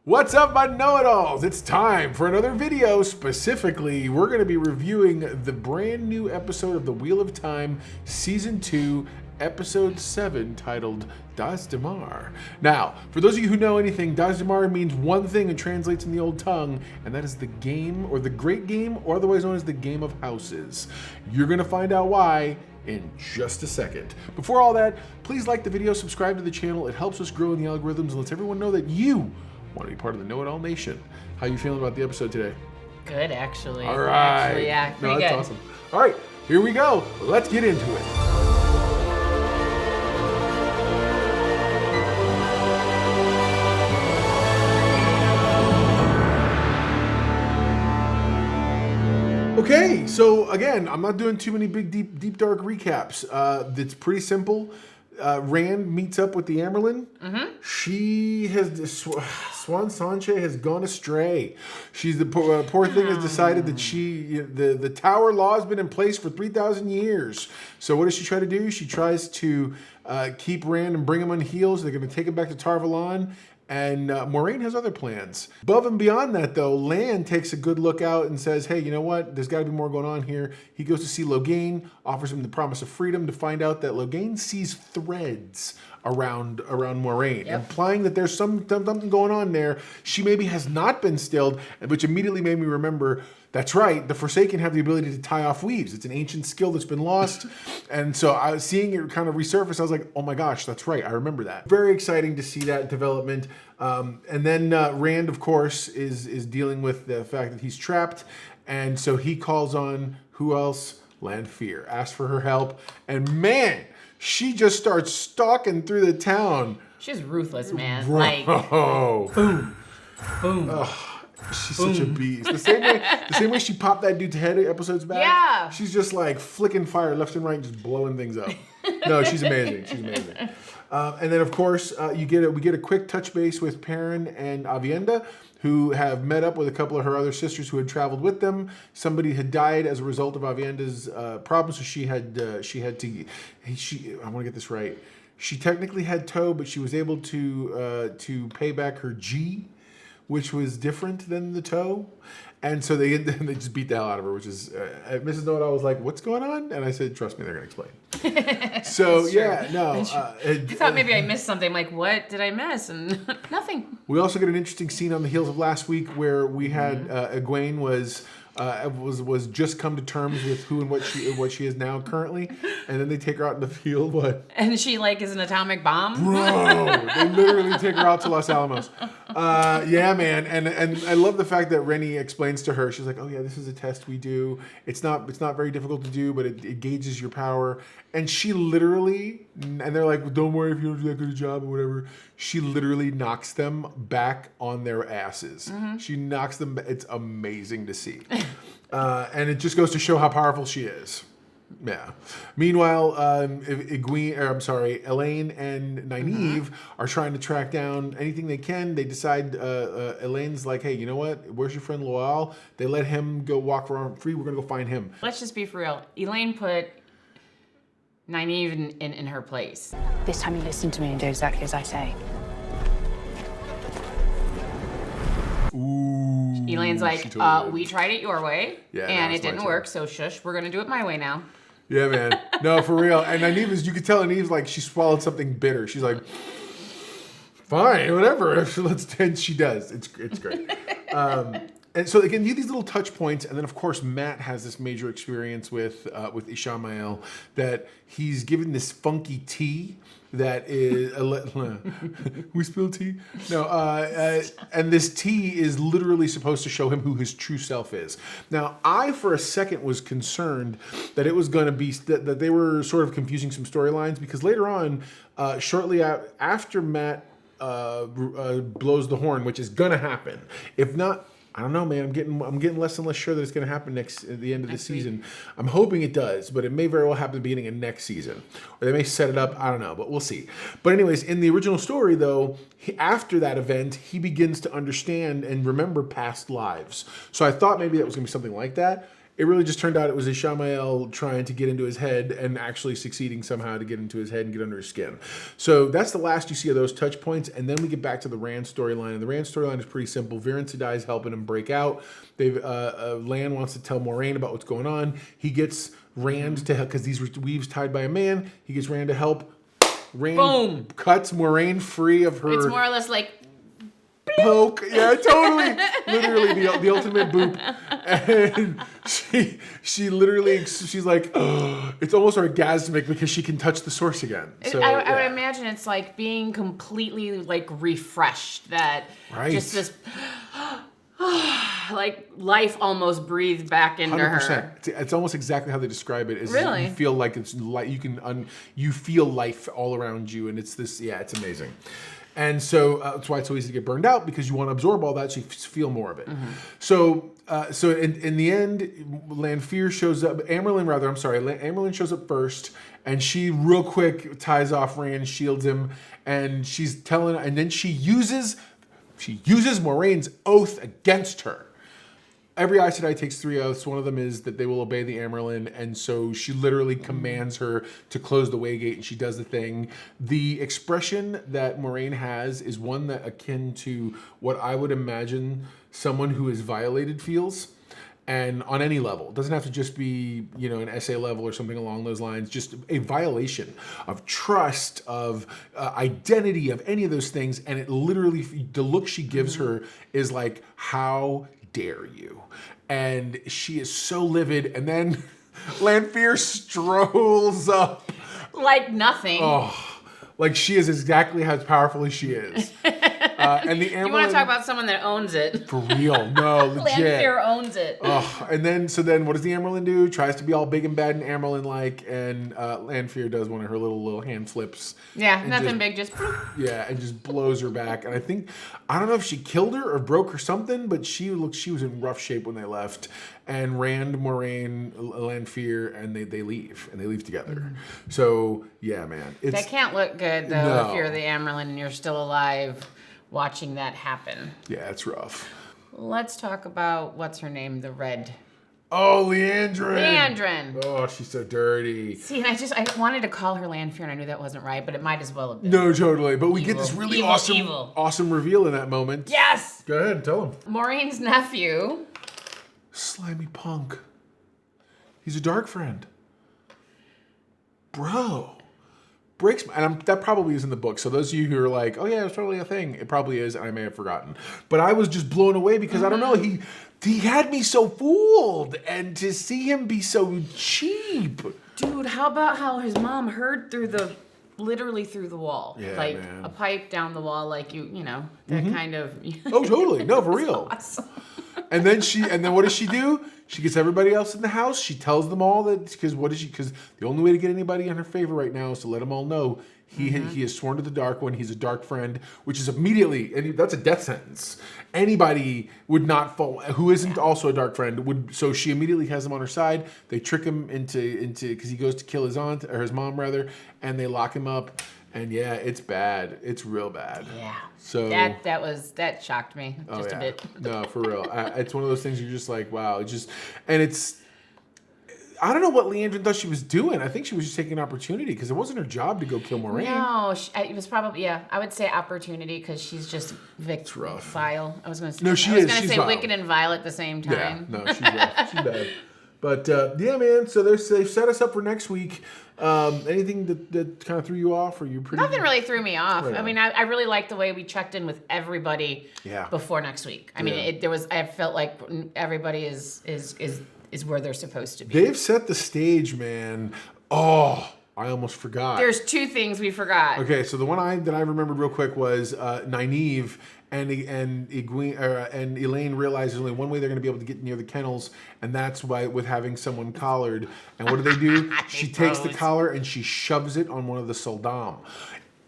What's up, my know-it-alls? It's time for another video. Specifically, we're going to be reviewing the brand new episode of The Wheel of Time, Season 2, Episode 7, titled Dae'Mar. Now, for those of you who know anything, Dae'Mar means one thing and translates in the old tongue, and that is the game, or the great game, or otherwise known as the Game of Houses. You're going to find out why in just a second. Before all that, please like the video, subscribe to the channel. It helps us grow in the algorithms and lets everyone know that you want to be part of the Know-It-All Nation. How you feeling about the episode today? Good, actually. All right. Actually, yeah, pretty no, that's good. Awesome. All right, here we go. Let's get into it. Okay, so again, I'm not doing too many big, deep, dark recaps. It's pretty simple. Rand meets up with the Amyrlin. She has, Swan Sanche has gone astray. She's the poor thing has decided that the tower law has been in place for 3,000 years. So what does she try to do? She tries to keep Rand and bring him on heels. They're going to take him back to Tar Valon. And Moiraine has other plans. Above and beyond that, though, Lan takes a good look out and says, hey, you know what? There's got to be more going on here. He goes to see Logain, offers him the promise of freedom to find out that Logain sees threads around Moiraine, implying that there's something going on there. She maybe has not been stilled, which immediately made me remember, that's right, the Forsaken have the ability to tie off weaves. It's an ancient skill that's been lost. And so I was seeing it kind of resurface. I was like, oh my gosh, that's right. I remember that. Very exciting to see that development. And then Rand, of course, is dealing with the fact that he's trapped. And so he calls on, who else? Lanfear. Asks for her help. And man, she just starts stalking through the town. She's ruthless, man. Bro. Like, boom, boom. She's such a beast. The same way she popped that dude's head episodes back. Yeah. She's just like flicking fire left and right, just blowing things up. No, she's amazing. She's amazing. And then of course we get a quick touch base with Perrin and Aviendha, who have met up with a couple of her other sisters who had traveled with them. Somebody had died as a result of Aviendha's problems, so she had to. I want to get this right. She technically had tow, but she was able to pay back her G, which was different than the toe. And so they just beat the hell out of her, which is, Mrs. Know-It-All was like, what's going on? And I said, trust me, they're going to explain. So, yeah, no. I thought maybe I missed something. Like, what did I miss? And nothing. We also get an interesting scene on the heels of last week where we had Egwene was just come to terms with who and what she is now currently, and then they take her out in the field. What? And she like is an atomic bomb. Bro, they literally take her out to Los Alamos. Yeah, man, and I love the fact that Rennie explains to her. She's like, "Oh yeah, this is a test we do. It's not very difficult to do, but it gauges your power." And she literally, and they're like, "Don't worry if you don't do that good a job or whatever." She literally knocks them back on their asses. She knocks them. It's amazing to see, and it just goes to show how powerful she is. Yeah. Meanwhile, Elayne and Nynaeve are trying to track down anything they can. They decide, Elaine's like, hey, you know what? Where's your friend Loal? They let him go walk around free. We're going to go find him. Let's just be for real. Elayne put Nynaeve in her place. This time you listen to me and do exactly as I say. Ooh. Elayne's like, totally we tried it your way, and it didn't my work, so shush, we're going to do it my way now. Yeah, man. No, for real. And Nynaeve you could tell Nynaeve's like, she swallowed something bitter. She's like, fine, whatever. And she does. It's great. And so again, you have these little touch points, and then of course Matt has this major experience with Ishamael that he's given this funky tea that is we spill tea. No, and this tea is literally supposed to show him who his true self is. Now, I for a second was concerned that it was going to be that they were sort of confusing some storylines, because later on, shortly after Matt blows the horn, which is going to happen, if not. I don't know, man. I'm getting less and less sure that it's going to happen at the end of the season. I'm hoping it does, but it may very well happen at the beginning of next season, or they may set it up. I don't know, but we'll see. But anyways, in the original story, though, after that event, he begins to understand and remember past lives. So I thought maybe that was going to be something like that. it really just turned out it was Ishamael trying to get into his head and actually succeeding somehow to get into his head and get under his skin. So that's the last you see of those touch points. And then we get back to the Rand storyline. And the Rand storyline is pretty simple. Viren Sedai is helping him break out. Lan wants to tell Moiraine about what's going on. He gets Rand to help because these weaves tied by a man. He gets Rand to help. Rand Boom. cuts Moiraine free of her. It's more or less like poke. Yeah, totally. Literally the ultimate boop. And she literally, she's like, oh, it's almost orgasmic because she can touch the source again. So, I would imagine it's like being completely like refreshed, that just this like life almost breathed back into 100%. her. It's almost exactly how they describe it. Really? You feel like it's like you feel life all around you, and it's this. Yeah, it's amazing. And so that's why it's so easy to get burned out, because you want to absorb all that so you feel more of it. Mm-hmm. So in the end, Lanfear shows up. Amyrlin shows up first, and she real quick ties off Rand, shields him, and she's telling. And then she uses Moraine's oath against her. Every Aes Sedai takes 3 oaths. One of them is that they will obey the Amyrlin, and so she literally commands her to close the Waygate, and she does the thing. The expression that Moiraine has is one that akin to what I would imagine someone who is violated feels, and on any level. It doesn't have to just be, an essay level or something along those lines. Just a violation of trust, of identity, of any of those things, and it literally, the look she gives her is like, how dare you? And she is so livid, and then Lanfear strolls up Like nothing. Oh, like she is exactly as powerful as she is. And the Amyrlin, you want to talk about someone that owns it? For real? No, legit. Lanfear owns it. Oh, and then what does the Amyrlin do? Tries to be all big and bad and Amyrlin-like, and Lanfear does one of her little hand flips. Yeah, nothing big, just. Yeah, and just blows her back. And I don't know if she killed her or broke her something, but she was in rough shape when they left. And Rand, Moiraine, Lanfear, and they leave, and they leave together. Mm-hmm. So yeah, man, that can't look good though if you're the Amyrlin and you're still alive, watching that happen. Yeah, it's rough. Let's talk about what's her name, the Red. Oh, Liandrin. Liandrin. Oh, she's so dirty. See, and I wanted to call her Lanfear, and I knew that wasn't right, but it might as well have been. No, totally. But we get this really awesome reveal in that moment. Yes. Go ahead and tell him. Moraine's nephew. Slimy punk. He's a dark friend. Bro. Breaks my, and that probably is in the book. So those of you who are like, oh yeah, it's totally a thing. It probably is, and I may have forgotten. But I was just blown away because I don't know, he had me so fooled, and to see him be so cheap. Dude, how about how his mom heard literally through the wall. Yeah, like man. A pipe down the wall, like that kind of. Oh, totally. No, for real. Awesome. And then what does she do? She gets everybody else in the house. She tells them all that, because the only way to get anybody in her favor right now is to let them all know he has sworn to the Dark One. He's a dark friend, which is immediately, and that's a death sentence. Anybody would not fall who isn't also a dark friend would. So she immediately has him on her side. They trick him into because he goes to kill his aunt or his mom rather, and they lock him up. And yeah, it's bad. It's real bad. Yeah. So that shocked me just a bit. No, for real. It's one of those things you're just like, wow. I don't know what Liandrin thought she was doing. I think she was just taking an opportunity because it wasn't her job to go kill Moiraine. No, it was probably, I would say opportunity because she's just vile. I was going to say, no, she is. I was going to say vile. Wicked and vile at the same time. Yeah, no, she's rough. She's bad. But yeah, man. So they've set us up for next week. Anything that kind of threw you off, or you pretty? Nothing really threw me off. Right. I mean, I really liked the way we checked in with everybody before next week. I mean, I felt like everybody is where they're supposed to be. They've set the stage, man. Oh, I almost forgot. There's 2 things we forgot. Okay, so the one that I remembered real quick was Nynaeve and Egwene and Elayne realize there's only one way they're going to be able to get near the kennels, and that's with having someone collared. And what do? She takes the collar and she shoves it on one of the Soldam.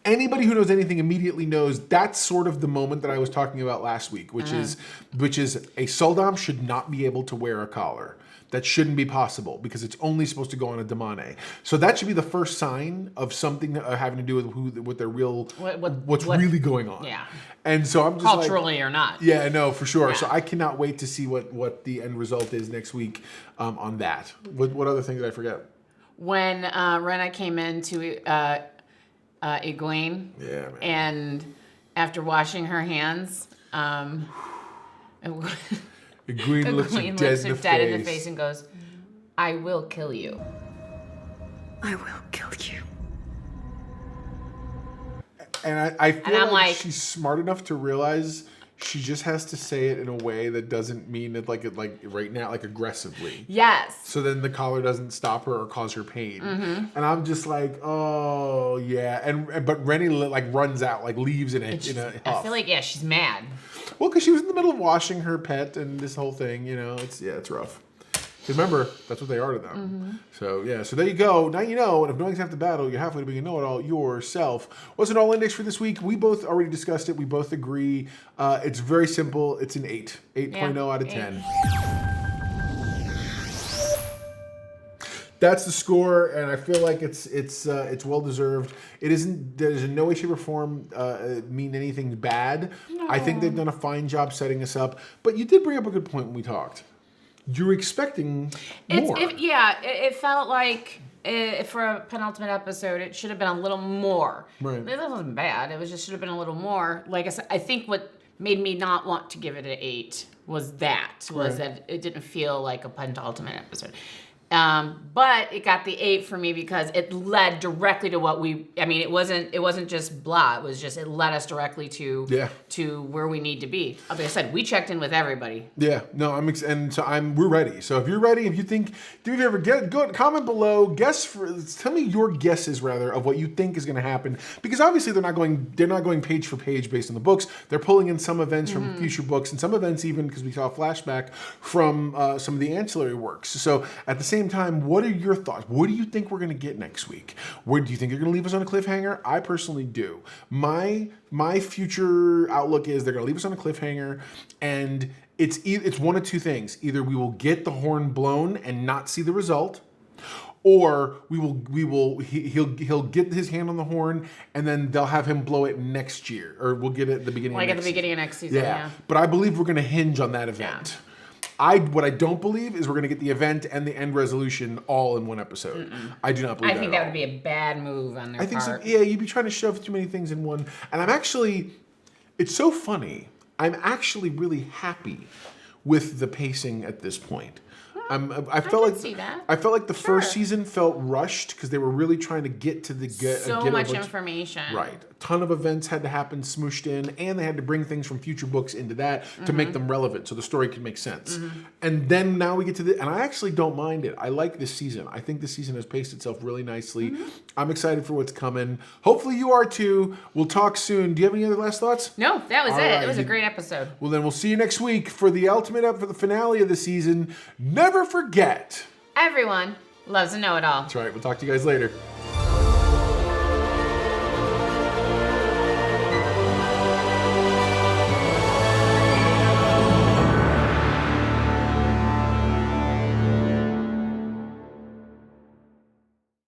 Anybody who knows anything immediately knows that's sort of the moment that I was talking about last week, which is a Sul'dam should not be able to wear a collar. That shouldn't be possible because it's only supposed to go on a Damane. So that should be the first sign of something having to do with what their real, what's really going on. Yeah. And so I'm just culturally or not. Yeah, no, for sure. Yeah. So I cannot wait to see what the end result is next week on that. What other thing did I forget? When Rena came into Egwene, man. and after washing her hands, Egwene looks her dead in the face and goes, "I will kill you. I will kill you." And I feel like she's smart enough to realize she just has to say it in a way that doesn't mean it like right now, like aggressively. Yes. So then the collar doesn't stop her or cause her pain. And I'm just like, oh yeah. But Rennie like runs out, like leaves in a huff. I feel like she's mad. Well, because she was in the middle of washing her pet and this whole thing, it's rough. Remember, that's what they are to them. So there you go. Now you know, and if knowing's half the battle, you're halfway to being a know-it-all yourself. What's an all index for this week? We both already discussed it. We both agree. It's very simple. It's an 8. 8.0 out of 10. That's the score, and I feel like it's well deserved. It isn't. There's in no way, shape, or form mean anything bad. No. I think they've done a fine job setting us up. But you did bring up a good point when we talked. You're expecting more. It felt like for a penultimate episode, it should have been a little more. Right. It wasn't bad. It was just should have been a little more. Like I said, I think what made me not want to give it an 8 was that it didn't feel like a penultimate episode. But it got the 8 for me because it led directly to what it wasn't just blah. It was just, it led us directly to where we need to be. Like I said, we checked in with everybody. Yeah, no, we're ready. So if you're ready, if you think, do you ever go comment below, tell me your guesses rather of what you think is going to happen. Because obviously they're not going page for page based on the books. They're pulling in some events from future books and some events even, because we saw a flashback from some of the ancillary works. So at the same time, what are your thoughts? What do you think we're going to get next week? Where do you think they're going to leave us on a cliffhanger? I personally do. My future outlook is they're going to leave us on a cliffhanger, and it's one of two things. Either we will get the horn blown and not see the result, or he'll get his hand on the horn and then they'll have him blow it next year, or we'll get it at the beginning of next season. Of next season. Yeah. But I believe we're going to hinge on that event. Yeah. What I don't believe is we're going to get the event and the end resolution all in one episode. I do not believe that. I think that would be a bad move on their part. I think so. Yeah, you'd be trying to shove too many things in one. And it's so funny. I'm actually really happy with the pacing at this point. I felt like the first season felt rushed because they were really trying to get to so much information. Right. A ton of events had to happen smooshed in, and they had to bring things from future books into that to make them relevant so the story could make sense. And then now we get to and I actually don't mind it. I like this season. I think this season has paced itself really nicely. I'm excited for what's coming. Hopefully you are too. We'll talk soon. Do you have any other last thoughts? No, that was it. Right. It was a great episode. Well, then we'll see you next week for the for the finale of the season. Never forget, everyone loves a know-it-all. That's right. We'll talk to you guys later.